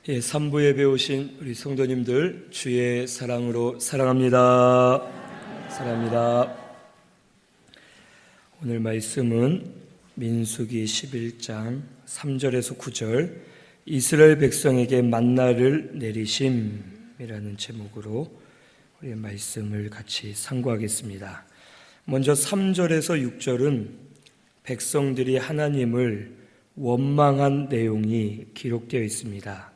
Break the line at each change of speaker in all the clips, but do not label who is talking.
3부 예배 오신 우리 성도님들 주의 사랑으로 사랑합니다. 사랑합니다. 오늘 말씀은 민수기 11장 3절에서 9절 이스라엘 백성에게 만나를 내리심이라는 제목으로 우리 말씀을 같이 상고하겠습니다. 먼저 3절에서 6절은 백성들이 하나님을 원망한 내용이 기록되어 있습니다.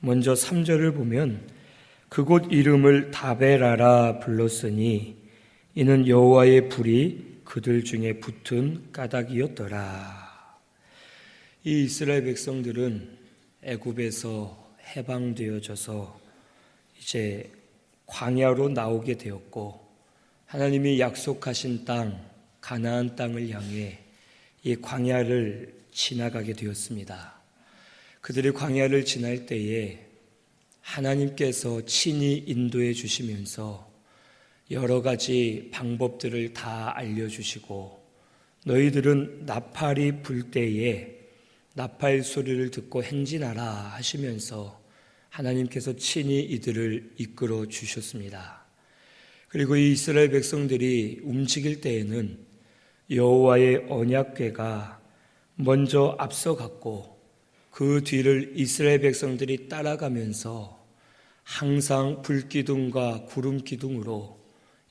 먼저 3절을 보면 그곳 이름을 다베라라 불렀으니 이는 여호와의 불이 그들 중에 붙은 까닭이었더라. 이 이스라엘 백성들은 애굽에서 해방되어져서 이제 광야로 나오게 되었고 하나님이 약속하신 땅 가나안 땅을 향해 이 광야를 지나가게 되었습니다. 그들이 광야를 지날 때에 하나님께서 친히 인도해 주시면서 여러 가지 방법들을 다 알려주시고 너희들은 나팔이 불 때에 나팔 소리를 듣고 행진하라 하시면서 하나님께서 친히 이들을 이끌어 주셨습니다. 그리고 이 이스라엘 백성들이 움직일 때에는 여호와의 언약궤가 먼저 앞서갔고 그 뒤를 이스라엘 백성들이 따라가면서 항상 불기둥과 구름기둥으로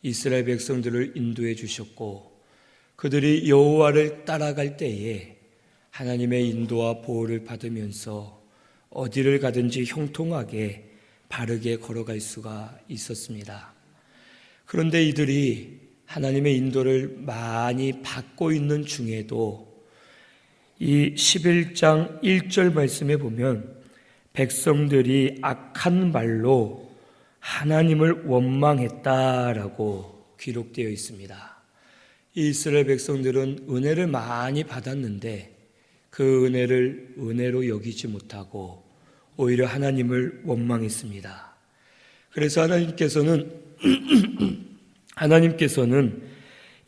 이스라엘 백성들을 인도해 주셨고 그들이 여호와를 따라갈 때에 하나님의 인도와 보호를 받으면서 어디를 가든지 형통하게 바르게 걸어갈 수가 있었습니다. 그런데 이들이 하나님의 인도를 많이 받고 있는 중에도 이 11장 1절 말씀에 보면 백성들이 악한 말로 하나님을 원망했다라고 기록되어 있습니다. 이 이스라엘 백성들은 은혜를 많이 받았는데 그 은혜를 은혜로 여기지 못하고 오히려 하나님을 원망했습니다. 그래서 하나님께서는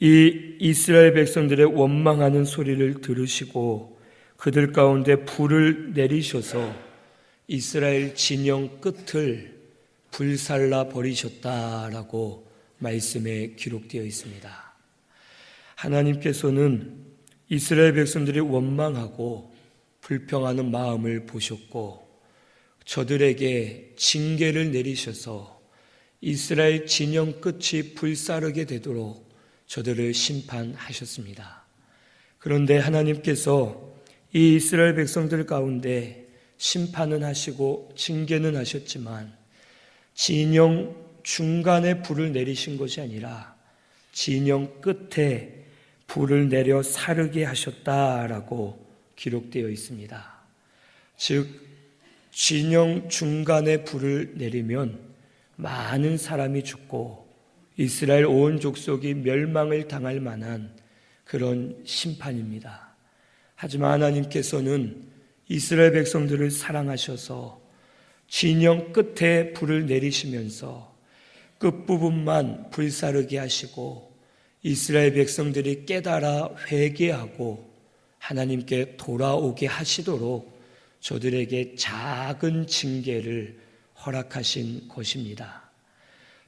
이 이스라엘 백성들의 원망하는 소리를 들으시고 그들 가운데 불을 내리셔서 이스라엘 진영 끝을 불살라 버리셨다라고 말씀에 기록되어 있습니다. 하나님께서는 이스라엘 백성들이 원망하고 불평하는 마음을 보셨고 저들에게 징계를 내리셔서 이스라엘 진영 끝이 불사르게 되도록 저들을 심판하셨습니다. 그런데 하나님께서 이 이스라엘 백성들 가운데 심판은 하시고 징계는 하셨지만 진영 중간에 불을 내리신 것이 아니라 진영 끝에 불을 내려 사르게 하셨다라고 기록되어 있습니다. 즉 진영 중간에 불을 내리면 많은 사람이 죽고 이스라엘 온 족속이 멸망을 당할 만한 그런 심판입니다. 하지만 하나님께서는 이스라엘 백성들을 사랑하셔서 진영 끝에 불을 내리시면서 끝부분만 불사르게 하시고 이스라엘 백성들이 깨달아 회개하고 하나님께 돌아오게 하시도록 저들에게 작은 징계를 허락하신 것입니다.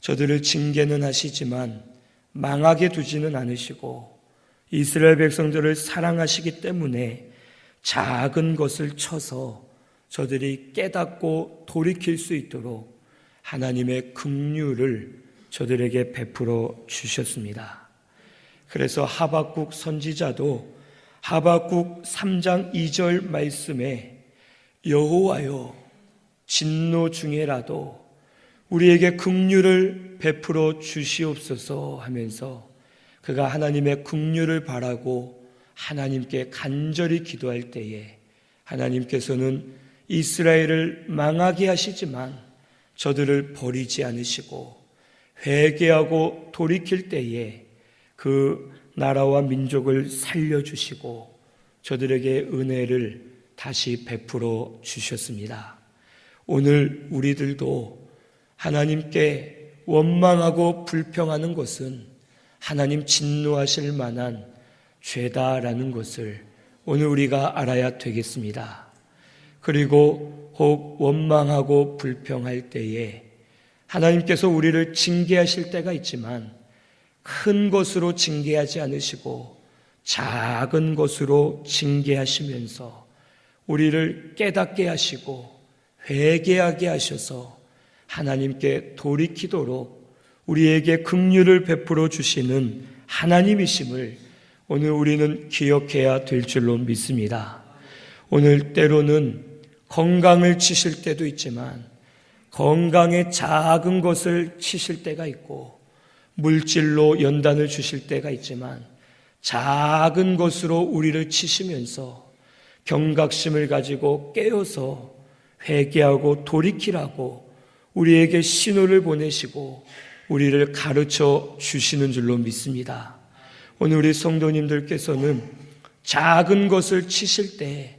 저들을 징계는 하시지만 망하게 두지는 않으시고 이스라엘 백성들을 사랑하시기 때문에 작은 것을 쳐서 저들이 깨닫고 돌이킬 수 있도록 하나님의 긍휼을 저들에게 베풀어 주셨습니다. 그래서 하박국 선지자도 하박국 3장 2절 말씀에 여호와여 진노 중에라도 우리에게 긍휼을 베풀어 주시옵소서 하면서 그가 하나님의 긍휼을 바라고 하나님께 간절히 기도할 때에 하나님께서는 이스라엘을 망하게 하시지만 저들을 버리지 않으시고 회개하고 돌이킬 때에 그 나라와 민족을 살려주시고 저들에게 은혜를 다시 베풀어 주셨습니다. 오늘 우리들도 하나님께 원망하고 불평하는 것은 하나님 진노하실 만한 죄다라는 것을 오늘 우리가 알아야 되겠습니다. 그리고 혹 원망하고 불평할 때에 하나님께서 우리를 징계하실 때가 있지만 큰 것으로 징계하지 않으시고 작은 것으로 징계하시면서 우리를 깨닫게 하시고 회개하게 하셔서 하나님께 돌이키도록 우리에게 긍휼을 베풀어 주시는 하나님이심을 오늘 우리는 기억해야 될 줄로 믿습니다. 오늘 때로는 건강을 치실 때도 있지만 건강에 작은 것을 치실 때가 있고 물질로 연단을 주실 때가 있지만 작은 것으로 우리를 치시면서 경각심을 가지고 깨어서 회개하고 돌이키라고 우리에게 신호를 보내시고 우리를 가르쳐 주시는 줄로 믿습니다. 오늘 우리 성도님들께서는 작은 것을 치실 때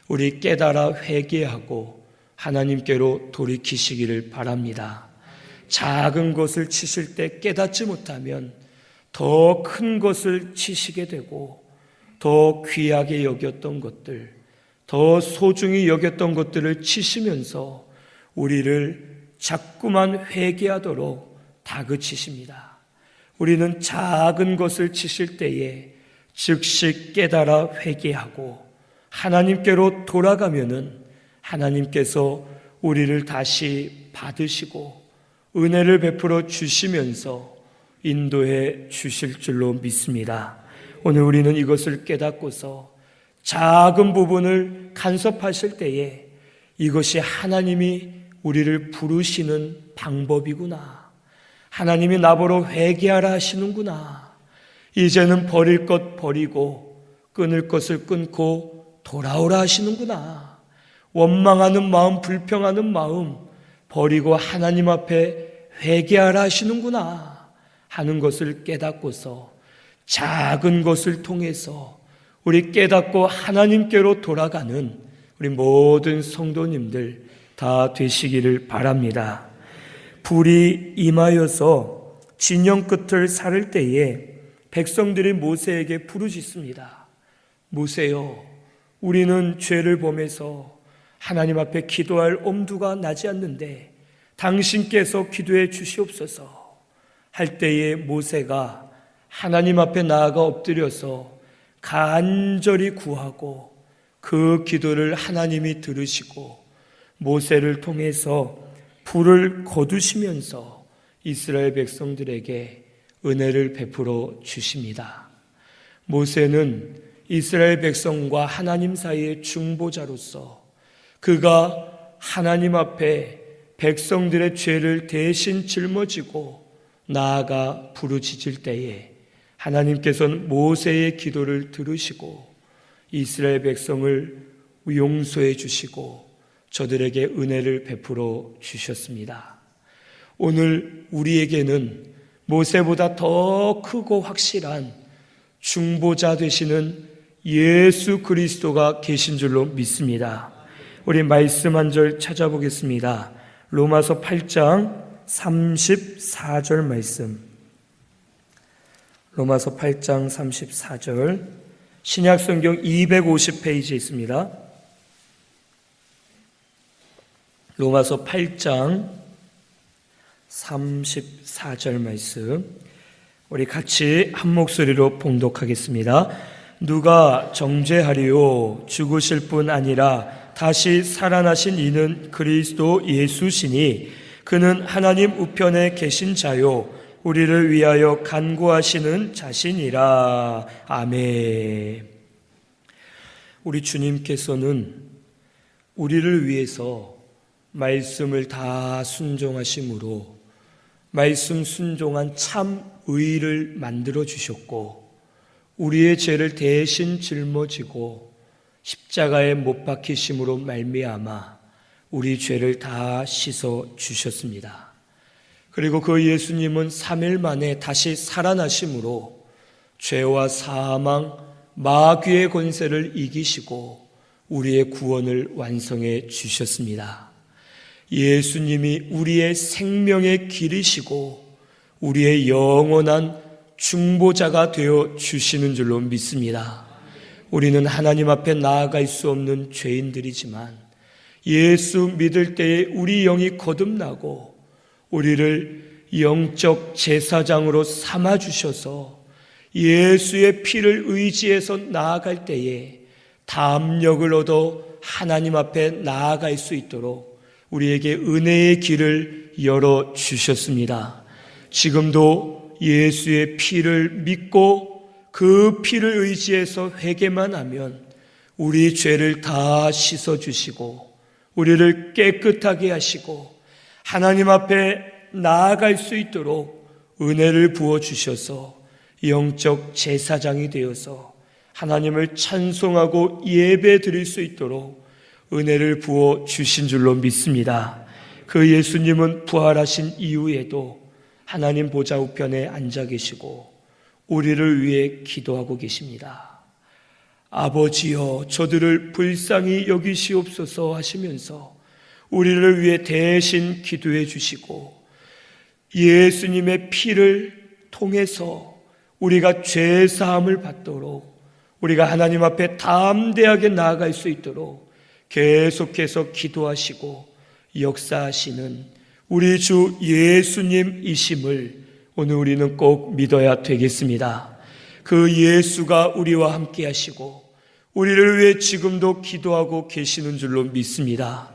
우리 깨달아 회개하고 하나님께로 돌이키시기를 바랍니다. 작은 것을 치실 때 깨닫지 못하면 더 큰 것을 치시게 되고 더 귀하게 여겼던 것들, 더 소중히 여겼던 것들을 치시면서 우리를 자꾸만 회개하도록 다그치십니다. 우리는 작은 것을 치실 때에 즉시 깨달아 회개하고 하나님께로 돌아가면은 하나님께서 우리를 다시 받으시고 은혜를 베풀어 주시면서 인도해 주실 줄로 믿습니다. 오늘 우리는 이것을 깨닫고서 작은 부분을 간섭하실 때에 이것이 하나님이 우리를 부르시는 방법이구나. 하나님이 나보러 회개하라 하시는구나. 이제는 버릴 것 버리고 끊을 것을 끊고 돌아오라 하시는구나. 원망하는 마음, 불평하는 마음 버리고 하나님 앞에 회개하라 하시는구나 하는 것을 깨닫고서 작은 것을 통해서 우리 깨닫고 하나님께로 돌아가는 우리 모든 성도님들 다 되시기를 바랍니다. 불이 임하여서 진영 끝을 사를 때에 백성들이 모세에게 부르짖습니다. 모세여, 우리는 죄를 범해서 하나님 앞에 기도할 엄두가 나지 않는데 당신께서 기도해 주시옵소서 할 때에 모세가 하나님 앞에 나아가 엎드려서 간절히 구하고 그 기도를 하나님이 들으시고 모세를 통해서 불을 거두시면서 이스라엘 백성들에게 은혜를 베풀어 주십니다. 모세는 이스라엘 백성과 하나님 사이의 중보자로서 그가 하나님 앞에 백성들의 죄를 대신 짊어지고 나아가 부르짖을 때에 하나님께서는 모세의 기도를 들으시고 이스라엘 백성을 용서해 주시고 저들에게 은혜를 베풀어 주셨습니다. 오늘 우리에게는 모세보다 더 크고 확실한 중보자 되시는 예수 그리스도가 계신 줄로 믿습니다. 우리 말씀 한 절 찾아보겠습니다. 로마서 8장 34절 말씀. 로마서 8장 34절 신약성경 250페이지에 있습니다. 로마서 8장 34절 말씀 우리 같이 한 목소리로 봉독하겠습니다. 누가 정죄하리요? 죽으실 뿐 아니라 다시 살아나신 이는 그리스도 예수시니 그는 하나님 우편에 계신 자요 우리를 위하여 간구하시는 자신이라. 아멘. 우리 주님께서는 우리를 위해서 말씀을 다 순종하심으로 말씀 순종한 참 의를 만들어 주셨고 우리의 죄를 대신 짊어지고 십자가에 못 박히심으로 말미암아 우리 죄를 다 씻어 주셨습니다. 그리고 그 예수님은 3일 만에 다시 살아나심으로 죄와 사망, 마귀의 권세를 이기시고 우리의 구원을 완성해 주셨습니다. 예수님이 우리의 생명의 길이시고 우리의 영원한 중보자가 되어 주시는 줄로 믿습니다. 우리는 하나님 앞에 나아갈 수 없는 죄인들이지만 예수 믿을 때에 우리 영이 거듭나고 우리를 영적 제사장으로 삼아주셔서 예수의 피를 의지해서 나아갈 때에 담력을 얻어 하나님 앞에 나아갈 수 있도록 우리에게 은혜의 길을 열어주셨습니다. 지금도 예수의 피를 믿고 그 피를 의지해서 회개만 하면 우리 죄를 다 씻어주시고 우리를 깨끗하게 하시고 하나님 앞에 나아갈 수 있도록 은혜를 부어주셔서 영적 제사장이 되어서 하나님을 찬송하고 예배 드릴 수 있도록 은혜를 부어주신 줄로 믿습니다. 그 예수님은 부활하신 이후에도 하나님 보좌 우편에 앉아 계시고 우리를 위해 기도하고 계십니다. 아버지여, 저들을 불쌍히 여기시옵소서 하시면서 우리를 위해 대신 기도해 주시고 예수님의 피를 통해서 우리가 죄 사함을 받도록 우리가 하나님 앞에 담대하게 나아갈 수 있도록 계속해서 기도하시고 역사하시는 우리 주 예수님이심을 오늘 우리는 꼭 믿어야 되겠습니다. 그 예수가 우리와 함께 하시고 우리를 위해 지금도 기도하고 계시는 줄로 믿습니다.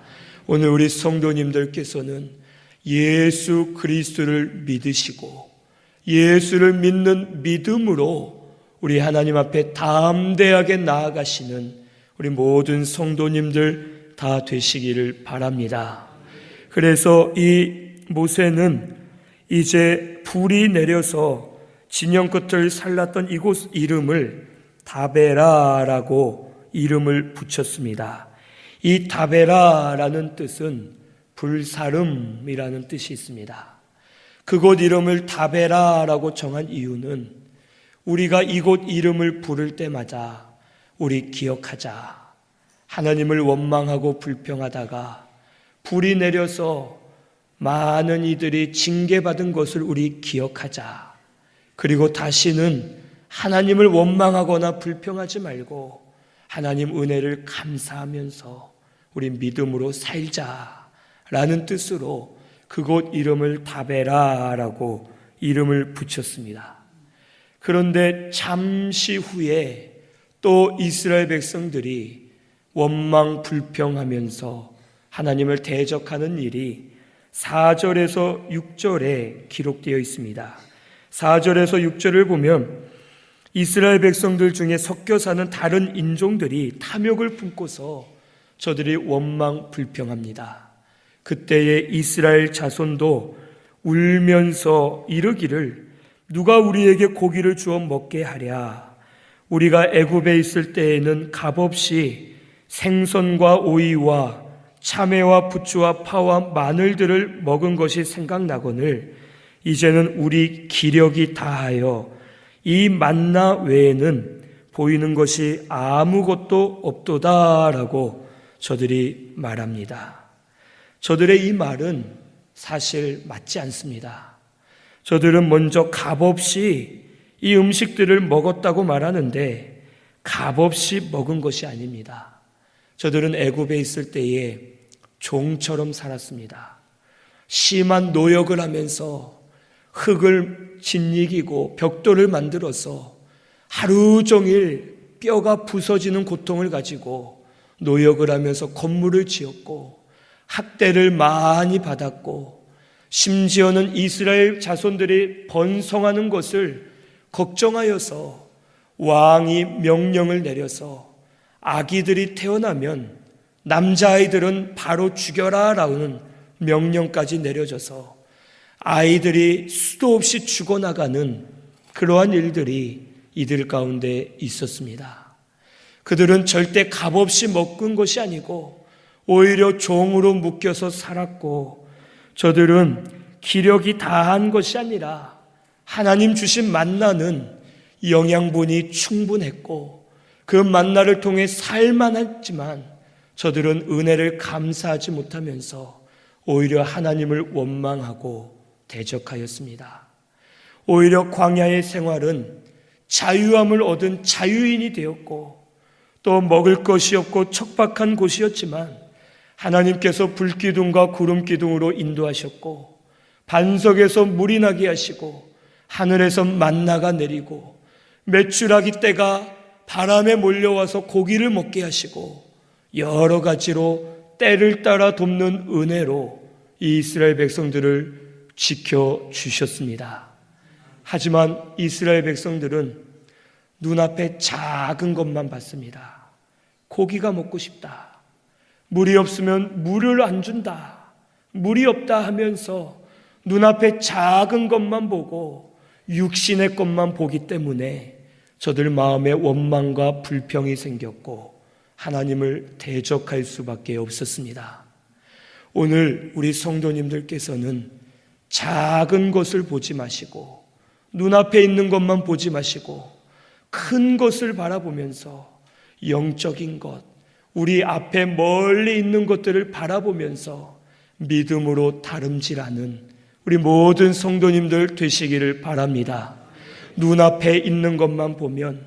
오늘 우리 성도님들께서는 예수 그리스도를 믿으시고 예수를 믿는 믿음으로 우리 하나님 앞에 담대하게 나아가시는 우리 모든 성도님들 다 되시기를 바랍니다. 그래서 이 모세는 이제 불이 내려서 진영 끝을 살랐던 이곳 이름을 다베라라고 이름을 붙였습니다. 이 다베라라는 뜻은 불사름이라는 뜻이 있습니다. 그곳 이름을 다베라라고 정한 이유는 우리가 이곳 이름을 부를 때마다 우리 기억하자. 하나님을 원망하고 불평하다가 불이 내려서 많은 이들이 징계받은 것을 우리 기억하자. 그리고 다시는 하나님을 원망하거나 불평하지 말고 하나님 은혜를 감사하면서 우리 믿음으로 살자라는 뜻으로 그곳 이름을 다베라라고 이름을 붙였습니다. 그런데 잠시 후에 또 이스라엘 백성들이 원망 불평하면서 하나님을 대적하는 일이 4절에서 6절에 기록되어 있습니다. 4절에서 6절을 보면 이스라엘 백성들 중에 섞여 사는 다른 인종들이 탐욕을 품고서 저들이 원망 불평합니다. 그때에 이스라엘 자손도 울면서 이르기를 누가 우리에게 고기를 주어 먹게 하랴. 우리가 애굽에 있을 때에는 값없이 생선과 오이와 참외와 부추와 파와 마늘들을 먹은 것이 생각나거늘 이제는 우리 기력이 다하여 이 만나 외에는 보이는 것이 아무것도 없도다라고 저들이 말합니다. 저들의 이 말은 사실 맞지 않습니다. 저들은 먼저 값없이 이 음식들을 먹었다고 말하는데 값없이 먹은 것이 아닙니다. 저들은 애굽에 있을 때에 종처럼 살았습니다. 심한 노역을 하면서 흙을 짓이기고 벽돌을 만들어서 하루 종일 뼈가 부서지는 고통을 가지고 노역을 하면서 건물을 지었고 학대를 많이 받았고 심지어는 이스라엘 자손들이 번성하는 것을 걱정하여서 왕이 명령을 내려서 아기들이 태어나면 남자아이들은 바로 죽여라라는 명령까지 내려져서 아이들이 수도 없이 죽어나가는 그러한 일들이 이들 가운데 있었습니다. 그들은 절대 값없이 먹은 것이 아니고 오히려 종으로 묶여서 살았고 저들은 기력이 다한 것이 아니라 하나님 주신 만나는 영양분이 충분했고 그 만나를 통해 살만했지만 저들은 은혜를 감사하지 못하면서 오히려 하나님을 원망하고 대적하였습니다. 오히려 광야의 생활은 자유함을 얻은 자유인이 되었고 또 먹을 것이 없고 척박한 곳이었지만 하나님께서 불기둥과 구름기둥으로 인도하셨고 반석에서 물이 나게 하시고 하늘에서 만나가 내리고 메추라기 떼가 바람에 몰려와서 고기를 먹게 하시고 여러 가지로 때를 따라 돕는 은혜로 이 이스라엘 백성들을 지켜주셨습니다. 하지만 이스라엘 백성들은 눈앞에 작은 것만 봤습니다. 고기가 먹고 싶다. 물이 없으면 물을 안 준다. 물이 없다 하면서 눈앞에 작은 것만 보고 육신의 것만 보기 때문에 저들 마음에 원망과 불평이 생겼고 하나님을 대적할 수밖에 없었습니다. 오늘 우리 성도님들께서는 작은 것을 보지 마시고 눈앞에 있는 것만 보지 마시고 큰 것을 바라보면서 영적인 것, 우리 앞에 멀리 있는 것들을 바라보면서 믿음으로 다름질하는 우리 모든 성도님들 되시기를 바랍니다. 눈앞에 있는 것만 보면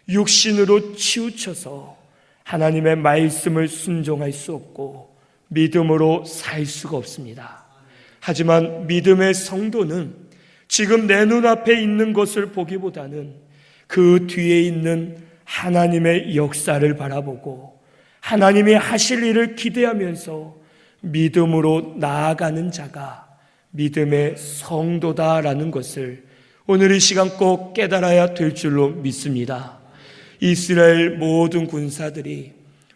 육신으로 치우쳐서 하나님의 말씀을 순종할 수 없고 믿음으로 살 수가 없습니다. 하지만 믿음의 성도는 지금 내 눈앞에 있는 것을 보기보다는 그 뒤에 있는 하나님의 역사를 바라보고 하나님이 하실 일을 기대하면서 믿음으로 나아가는 자가 믿음의 성도다라는 것을 오늘 이 시간 꼭 깨달아야 될 줄로 믿습니다. 이스라엘 모든 군사들이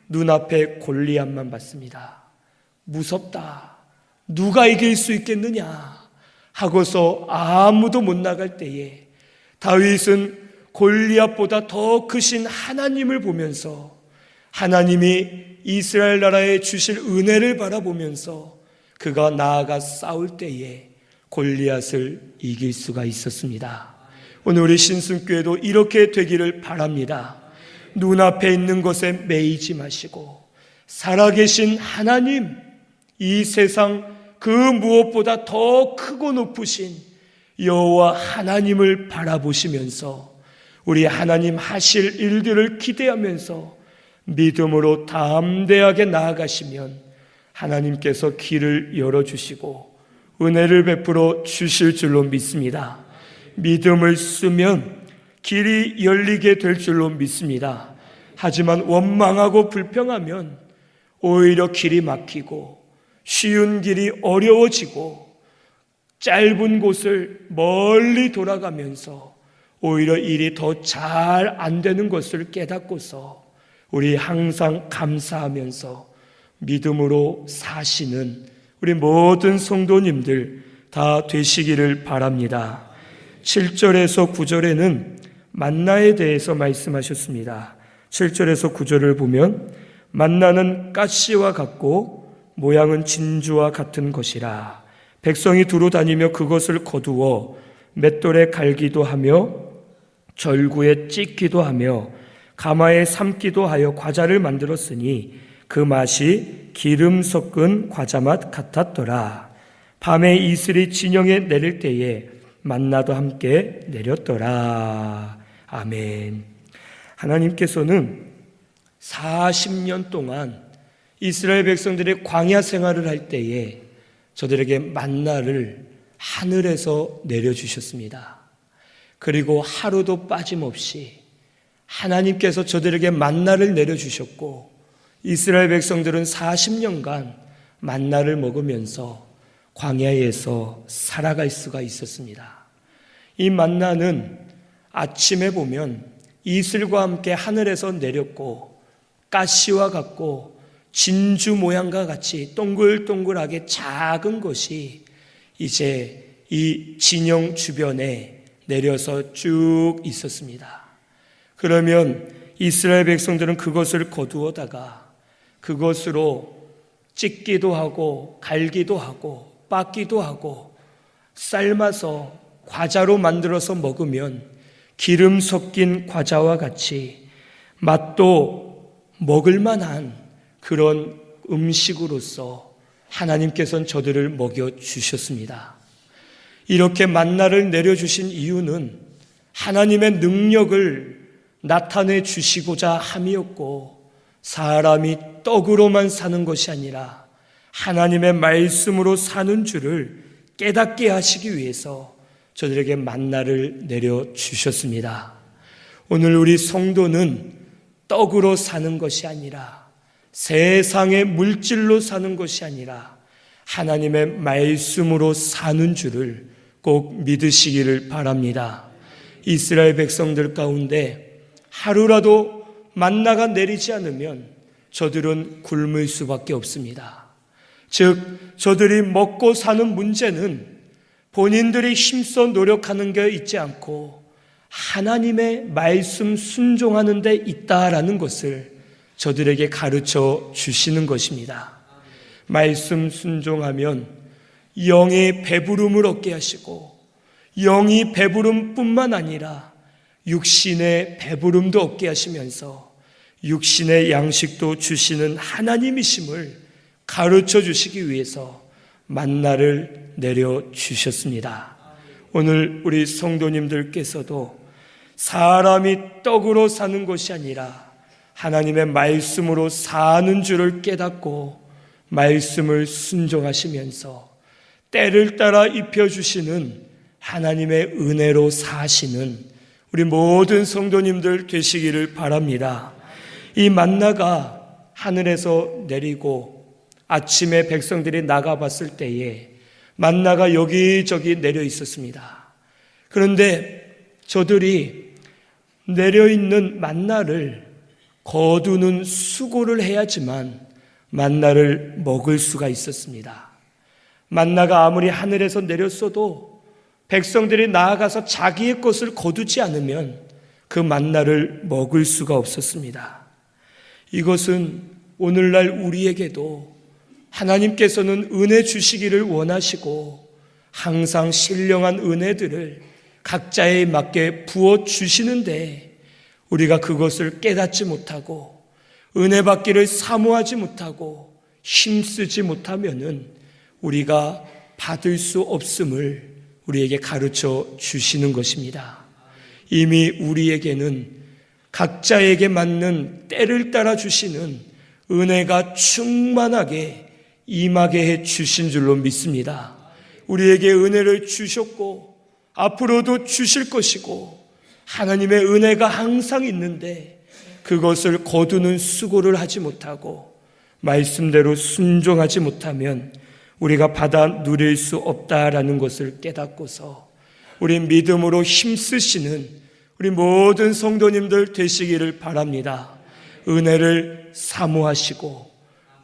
눈앞에 골리앗만 봤습니다. 무섭다. 누가 이길 수 있겠느냐 하고서 아무도 못 나갈 때에 다윗은 골리앗보다 더 크신 하나님을 보면서 하나님이 이스라엘 나라에 주실 은혜를 바라보면서 그가 나아가 싸울 때에 골리앗을 이길 수가 있었습니다. 오늘 우리 신순교회도 이렇게 되기를 바랍니다. 눈앞에 있는 것에 매이지 마시고 살아계신 하나님, 이 세상 그 무엇보다 더 크고 높으신 여호와 하나님을 바라보시면서 우리 하나님 하실 일들을 기대하면서 믿음으로 담대하게 나아가시면 하나님께서 길을 열어주시고 은혜를 베풀어 주실 줄로 믿습니다. 믿음을 쓰면 길이 열리게 될 줄로 믿습니다. 하지만 원망하고 불평하면 오히려 길이 막히고 쉬운 길이 어려워지고 짧은 곳을 멀리 돌아가면서 오히려 일이 더 잘 안 되는 것을 깨닫고서 우리 항상 감사하면서 믿음으로 사시는 우리 모든 성도님들 다 되시기를 바랍니다. 7절에서 9절에는 만나에 대해서 말씀하셨습니다. 7절에서 9절을 보면 만나는 가시와 같고 모양은 진주와 같은 것이라. 백성이 두루 다니며 그것을 거두어 맷돌에 갈기도 하며 절구에 찢기도 하며 가마에 삶기도 하여 과자를 만들었으니 그 맛이 기름 섞은 과자 맛 같았더라. 밤에 이슬이 진영에 내릴 때에 만나도 함께 내렸더라. 아멘. 하나님께서는 40년 동안 이스라엘 백성들이 광야 생활을 할 때에 저들에게 만나를 하늘에서 내려주셨습니다. 그리고 하루도 빠짐없이 하나님께서 저들에게 만나를 내려주셨고 이스라엘 백성들은 40년간 만나를 먹으면서 광야에서 살아갈 수가 있었습니다. 이 만나는 아침에 보면 이슬과 함께 하늘에서 내렸고 가시와 같고 진주 모양과 같이 동글동글하게 작은 것이 이제 이 진영 주변에 내려서 쭉 있었습니다. 그러면 이스라엘 백성들은 그것을 거두어다가 그것으로 찢기도 하고 갈기도 하고 빻기도 하고 삶아서 과자로 만들어서 먹으면 기름 섞인 과자와 같이 맛도 먹을 만한 그런 음식으로서 하나님께서는 저들을 먹여주셨습니다. 이렇게 만나를 내려주신 이유는 하나님의 능력을 나타내 주시고자 함이었고 사람이 떡으로만 사는 것이 아니라 하나님의 말씀으로 사는 줄을 깨닫게 하시기 위해서 저들에게 만나를 내려주셨습니다. 오늘 우리 성도는 떡으로 사는 것이 아니라, 세상의 물질로 사는 것이 아니라 하나님의 말씀으로 사는 줄을 꼭 믿으시기를 바랍니다. 이스라엘 백성들 가운데 하루라도 만나가 내리지 않으면 저들은 굶을 수밖에 없습니다. 즉, 저들이 먹고 사는 문제는 본인들이 힘써 노력하는 게 있지 않고 하나님의 말씀 순종하는 데 있다라는 것을 저들에게 가르쳐 주시는 것입니다. 말씀 순종하면 영의 배부름을 얻게 하시고, 영이 배부름뿐만 아니라 육신의 배부름도 얻게 하시면서 육신의 양식도 주시는 하나님이심을 가르쳐 주시기 위해서 만나를 내려주셨습니다. 오늘 우리 성도님들께서도 사람이 떡으로 사는 것이 아니라 하나님의 말씀으로 사는 줄을 깨닫고 말씀을 순종하시면서 때를 따라 입혀주시는 하나님의 은혜로 사시는 우리 모든 성도님들 되시기를 바랍니다. 이 만나가 하늘에서 내리고 아침에 백성들이 나가봤을 때에 만나가 여기저기 내려 있었습니다. 그런데 저들이 내려있는 만나를 거두는 수고를 해야지만 만나를 먹을 수가 있었습니다. 만나가 아무리 하늘에서 내렸어도 백성들이 나아가서 자기의 것을 거두지 않으면 그 만나를 먹을 수가 없었습니다. 이것은 오늘날 우리에게도 하나님께서는 은혜 주시기를 원하시고 항상 신령한 은혜들을 각자에 맞게 부어주시는데 우리가 그것을 깨닫지 못하고 은혜 받기를 사모하지 못하고 힘쓰지 못하면은 우리가 받을 수 없음을 우리에게 가르쳐 주시는 것입니다. 이미 우리에게는 각자에게 맞는 때를 따라 주시는 은혜가 충만하게 임하게 해 주신 줄로 믿습니다. 우리에게 은혜를 주셨고 앞으로도 주실 것이고 하나님의 은혜가 항상 있는데 그것을 거두는 수고를 하지 못하고 말씀대로 순종하지 못하면 우리가 받아 누릴 수 없다라는 것을 깨닫고서 우리 믿음으로 힘쓰시는 우리 모든 성도님들 되시기를 바랍니다. 은혜를 사모하시고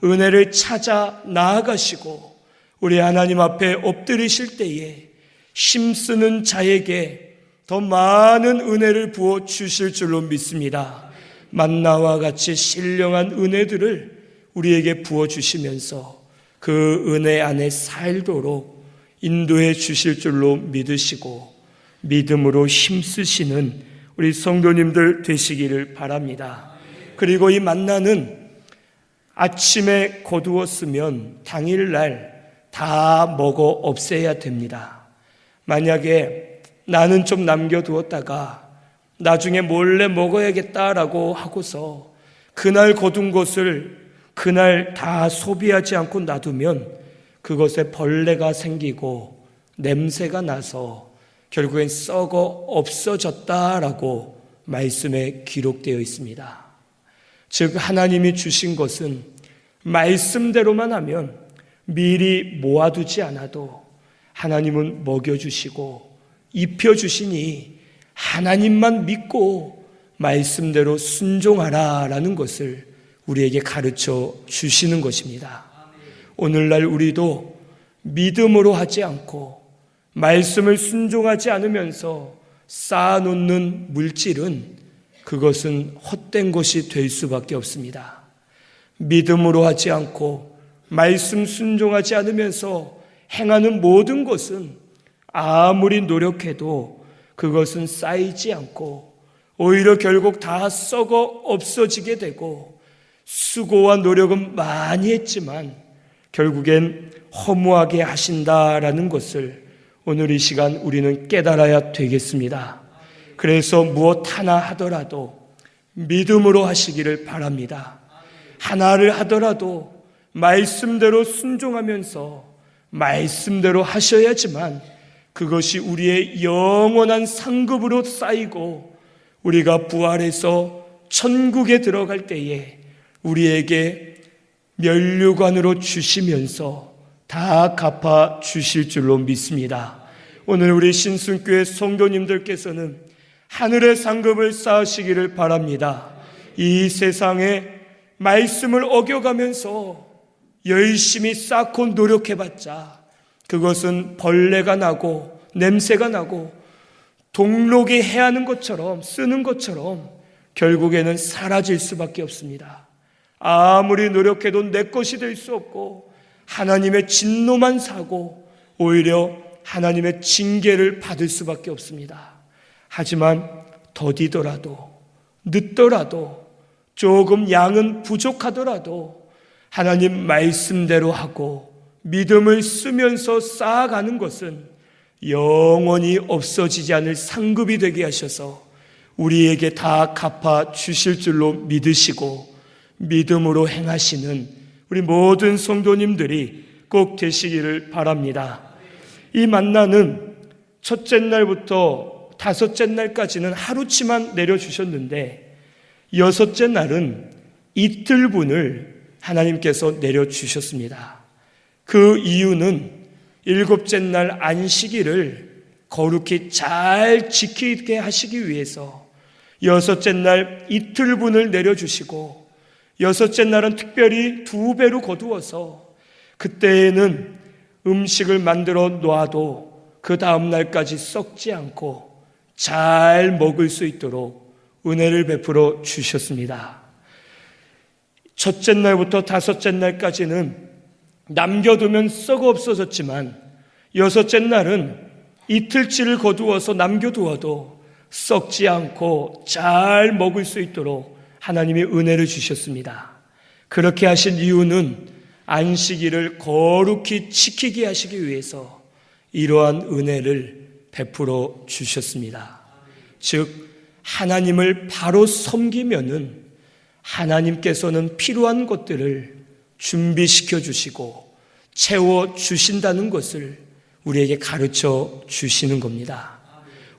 은혜를 찾아 나아가시고 우리 하나님 앞에 엎드리실 때에 힘쓰는 자에게 더 많은 은혜를 부어 주실 줄로 믿습니다. 만나와 같이 신령한 은혜들을 우리에게 부어 주시면서 그 은혜 안에 살도록 인도해 주실 줄로 믿으시고 믿음으로 힘쓰시는 우리 성도님들 되시기를 바랍니다. 그리고 이 만나는 아침에 거두었으면 당일날 다 먹어 없애야 됩니다. 만약에 나는 좀 남겨두었다가 나중에 몰래 먹어야겠다라고 하고서 그날 거둔 것을 그날 다 소비하지 않고 놔두면 그것에 벌레가 생기고 냄새가 나서 결국엔 썩어 없어졌다라고 말씀에 기록되어 있습니다. 즉 하나님이 주신 것은 말씀대로만 하면 미리 모아두지 않아도 하나님은 먹여주시고 입혀주시니 하나님만 믿고 말씀대로 순종하라라는 것을 우리에게 가르쳐 주시는 것입니다. 오늘날 우리도 믿음으로 하지 않고 말씀을 순종하지 않으면서 쌓아놓는 물질은 그것은 헛된 것이 될 수밖에 없습니다. 믿음으로 하지 않고 말씀 순종하지 않으면서 행하는 모든 것은 아무리 노력해도 그것은 쌓이지 않고 오히려 결국 다 썩어 없어지게 되고 수고와 노력은 많이 했지만 결국엔 허무하게 하신다라는 것을 오늘 이 시간 우리는 깨달아야 되겠습니다. 그래서 무엇 하나 하더라도 믿음으로 하시기를 바랍니다. 하나를 하더라도 말씀대로 순종하면서 말씀대로 하셔야지만 그것이 우리의 영원한 상급으로 쌓이고 우리가 부활해서 천국에 들어갈 때에 우리에게 면류관으로 주시면서 다 갚아 주실 줄로 믿습니다. 오늘 우리 신순교회 성도님들께서는 하늘의 상급을 쌓으시기를 바랍니다. 이 세상에 말씀을 어겨가면서 열심히 쌓고 노력해봤자 그것은 벌레가 나고 냄새가 나고 동록이 해하는 것처럼 쓰는 것처럼 결국에는 사라질 수밖에 없습니다. 아무리 노력해도 내 것이 될 수 없고 하나님의 진노만 사고 오히려 하나님의 징계를 받을 수밖에 없습니다. 하지만 더디더라도 늦더라도 조금 양은 부족하더라도 하나님 말씀대로 하고 믿음을 쓰면서 쌓아가는 것은 영원히 없어지지 않을 상급이 되게 하셔서 우리에게 다 갚아 주실 줄로 믿으시고 믿음으로 행하시는 우리 모든 성도님들이 꼭 되시기를 바랍니다. 이 만나는 첫째 날부터 다섯째 날까지는 하루치만 내려주셨는데 여섯째 날은 이틀분을 하나님께서 내려주셨습니다. 그 이유는 일곱째 날 안식일을 거룩히 잘 지키게 하시기 위해서 여섯째 날 이틀분을 내려주시고 여섯째 날은 특별히 2배로 거두어서 그때에는 음식을 만들어 놔도 그 다음 날까지 썩지 않고 잘 먹을 수 있도록 은혜를 베풀어 주셨습니다. 첫째 날부터 다섯째 날까지는 남겨두면 썩어 없어졌지만 여섯째 날은 이틀치를 거두어서 남겨두어도 썩지 않고 잘 먹을 수 있도록 하나님이 은혜를 주셨습니다. 그렇게 하신 이유는 안식일을 거룩히 지키게 하시기 위해서 이러한 은혜를 베풀어 주셨습니다. 즉 하나님을 바로 섬기면은 하나님께서는 필요한 것들을 준비시켜 주시고 채워 주신다는 것을 우리에게 가르쳐 주시는 겁니다.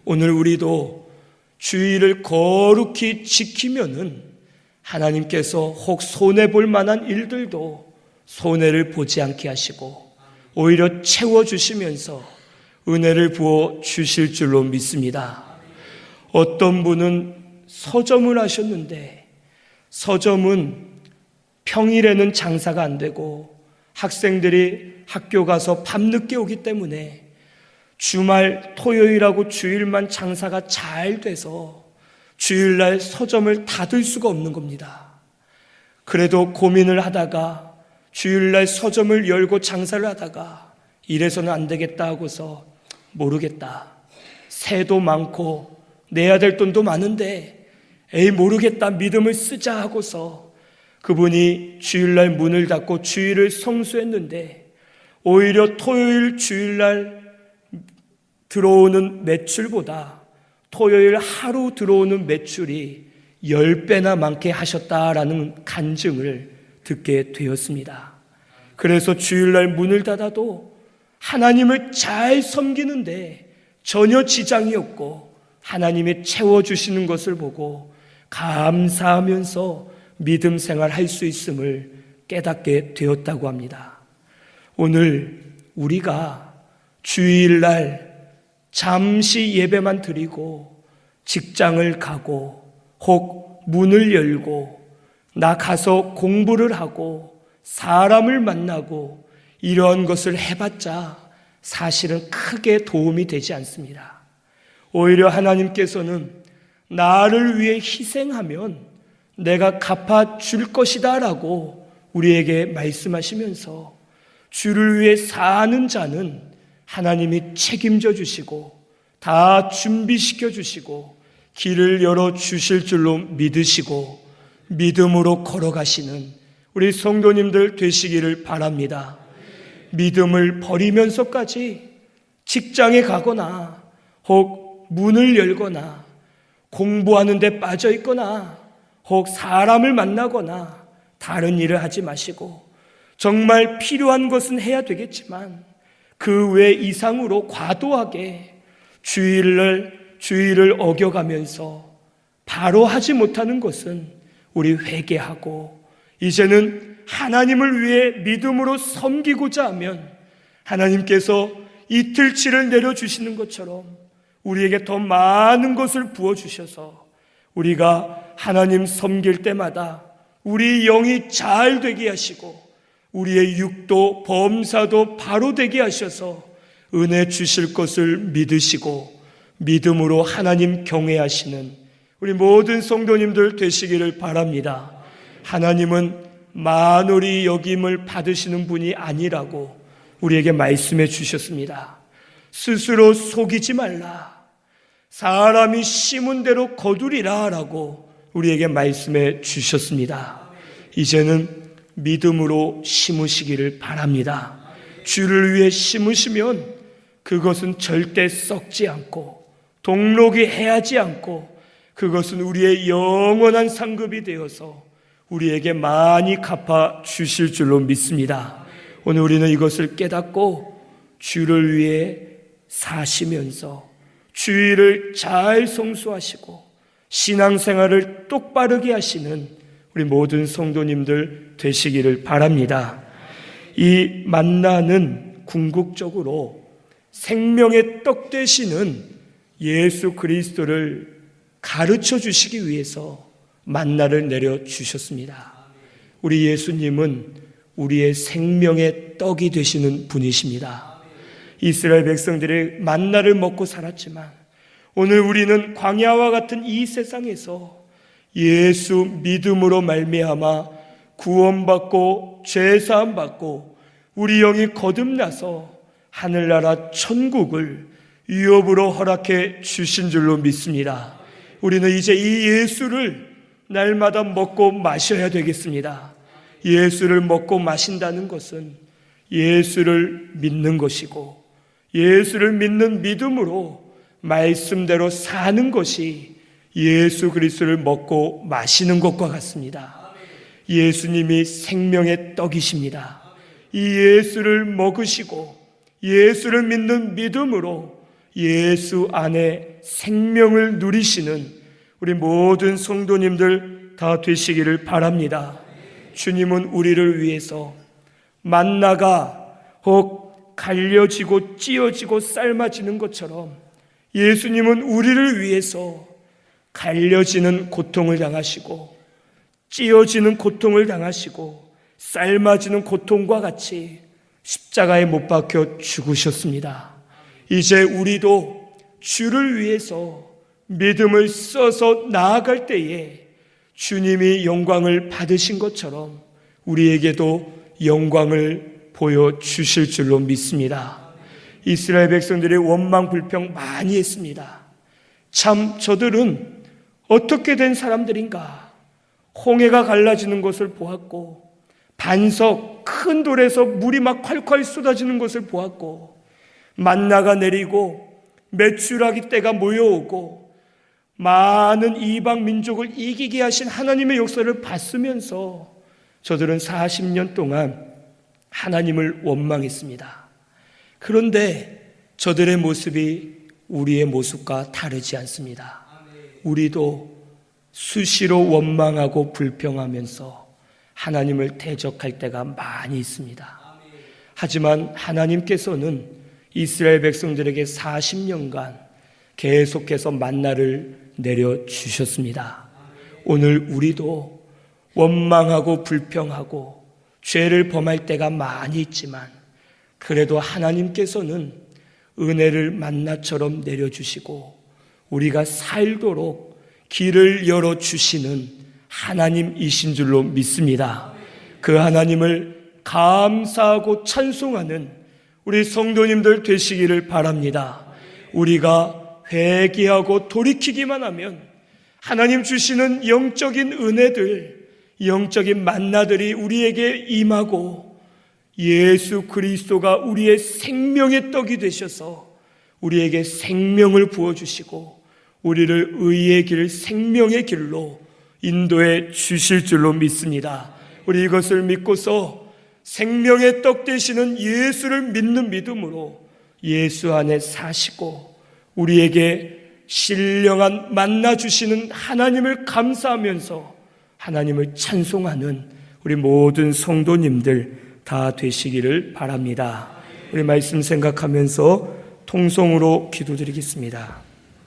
오늘 우리도 주의를 거룩히 지키면은 하나님께서 혹 손해볼 만한 일들도 손해를 보지 않게 하시고 오히려 채워주시면서 은혜를 부어 주실 줄로 믿습니다. 어떤 분은 서점을 하셨는데 서점은 평일에는 장사가 안 되고 학생들이 학교 가서 밤늦게 오기 때문에 주말 토요일하고 주일만 장사가 잘 돼서 주일날 서점을 닫을 수가 없는 겁니다. 그래도 고민을 하다가 주일날 서점을 열고 장사를 하다가 이래서는 안 되겠다 하고서 모르겠다. 세도 많고 내야 될 돈도 많은데 에이 모르겠다 믿음을 쓰자 하고서 그분이 주일날 문을 닫고 주일을 성수했는데 오히려 토요일 주일날 들어오는 매출보다 토요일 하루 들어오는 매출이 10배나 많게 하셨다라는 간증을 듣게 되었습니다. 그래서 주일날 문을 닫아도 하나님을 잘 섬기는데 전혀 지장이 없고 하나님이 채워주시는 것을 보고 감사하면서 믿음 생활할 수 있음을 깨닫게 되었다고 합니다. 오늘 우리가 주일날 잠시 예배만 드리고 직장을 가고 혹 문을 열고 나 가서 공부를 하고 사람을 만나고 이런 것을 해봤자 사실은 크게 도움이 되지 않습니다. 오히려 하나님께서는 나를 위해 희생하면 내가 갚아줄 것이다 라고 우리에게 말씀하시면서 주를 위해 사는 자는 하나님이 책임져 주시고 다 준비시켜 주시고 길을 열어 주실 줄로 믿으시고 믿음으로 걸어가시는 우리 성도님들 되시기를 바랍니다. 믿음을 버리면서까지 직장에 가거나 혹 문을 열거나 공부하는 데 빠져 있거나 혹 사람을 만나거나 다른 일을 하지 마시고 정말 필요한 것은 해야 되겠지만 그 외 이상으로 과도하게 주의를 어겨가면서 바로 하지 못하는 것은 우리 회개하고 이제는 하나님을 위해 믿음으로 섬기고자 하면 하나님께서 이틀치를 내려주시는 것처럼 우리에게 더 많은 것을 부어주셔서 우리가 하나님 섬길 때마다 우리 영이 잘 되게 하시고 우리의 육도 범사도 바로 되게 하셔서 은혜 주실 것을 믿으시고 믿음으로 하나님 경외하시는 우리 모든 성도님들 되시기를 바랍니다. 하나님은 만홀히 여김을 받으시는 분이 아니라고 우리에게 말씀해 주셨습니다. 스스로 속이지 말라. 사람이 심은 대로 거두리라 라고 우리에게 말씀해 주셨습니다. 이제는 믿음으로 심으시기를 바랍니다. 주를 위해 심으시면 그것은 절대 썩지 않고 동록이 해하지 않고 그것은 우리의 영원한 상급이 되어서 우리에게 많이 갚아 주실 줄로 믿습니다. 오늘 우리는 이것을 깨닫고 주를 위해 사시면서 주의를 잘 성수하시고 신앙생활을 똑바르게 하시는 우리 모든 성도님들 되시기를 바랍니다. 이 만나는 궁극적으로 생명의 떡 되시는 예수 그리스도를 가르쳐 주시기 위해서 만나를 내려주셨습니다. 우리 예수님은 우리의 생명의 떡이 되시는 분이십니다. 이스라엘 백성들이 만나를 먹고 살았지만 오늘 우리는 광야와 같은 이 세상에서 예수 믿음으로 말미암아 구원받고 죄사함 받고 우리 영이 거듭나서 하늘나라 천국을 유업으로 허락해 주신 줄로 믿습니다. 우리는 이제 이 예수를 날마다 먹고 마셔야 되겠습니다. 예수를 먹고 마신다는 것은 예수를 믿는 것이고 예수를 믿는 믿음으로 말씀대로 사는 것이 예수 그리스도를 먹고 마시는 것과 같습니다. 예수님이 생명의 떡이십니다. 이 예수를 먹으시고 예수를 믿는 믿음으로 예수 안에 생명을 누리시는 우리 모든 성도님들 다 되시기를 바랍니다. 주님은 우리를 위해서 만나가 혹 갈려지고 찢어지고 삶아지는 것처럼 예수님은 우리를 위해서 갈려지는 고통을 당하시고 찢어지는 고통을 당하시고 삶아지는 고통과 같이 십자가에 못 박혀 죽으셨습니다. 이제 우리도 주를 위해서 믿음을 써서 나아갈 때에 주님이 영광을 받으신 것처럼 우리에게도 영광을 보여주실 줄로 믿습니다. 이스라엘 백성들이 원망 불평 많이 했습니다. 참 저들은 어떻게 된 사람들인가? 홍해가 갈라지는 것을 보았고 반석 큰 돌에서 물이 막 콸콸 쏟아지는 것을 보았고 만나가 내리고 메추라기 떼가 모여오고 많은 이방 민족을 이기게 하신 하나님의 역사를 봤으면서 저들은 40년 동안 하나님을 원망했습니다. 그런데 저들의 모습이 우리의 모습과 다르지 않습니다. 우리도 수시로 원망하고 불평하면서 하나님을 대적할 때가 많이 있습니다. 하지만 하나님께서는 이스라엘 백성들에게 40년간 계속해서 만나를 내려주셨습니다. 오늘 우리도 원망하고 불평하고 죄를 범할 때가 많이 있지만 그래도 하나님께서는 은혜를 만나처럼 내려주시고 우리가 살도록 길을 열어주시는 하나님이신 줄로 믿습니다. 그 하나님을 감사하고 찬송하는 우리 성도님들 되시기를 바랍니다. 우리가 회개하고 돌이키기만 하면 하나님 주시는 영적인 은혜들, 영적인 만나들이 우리에게 임하고 예수 그리스도가 우리의 생명의 떡이 되셔서 우리에게 생명을 부어주시고 우리를 의의 길, 생명의 길로 인도해 주실 줄로 믿습니다. 우리 이것을 믿고서 생명의 떡 되시는 예수를 믿는 믿음으로 예수 안에 사시고 우리에게 신령한 만나 주시는 하나님을 감사하면서 하나님을 찬송하는 우리 모든 성도님들 다 되시기를 바랍니다. 우리 말씀 생각하면서 통성으로 기도드리겠습니다.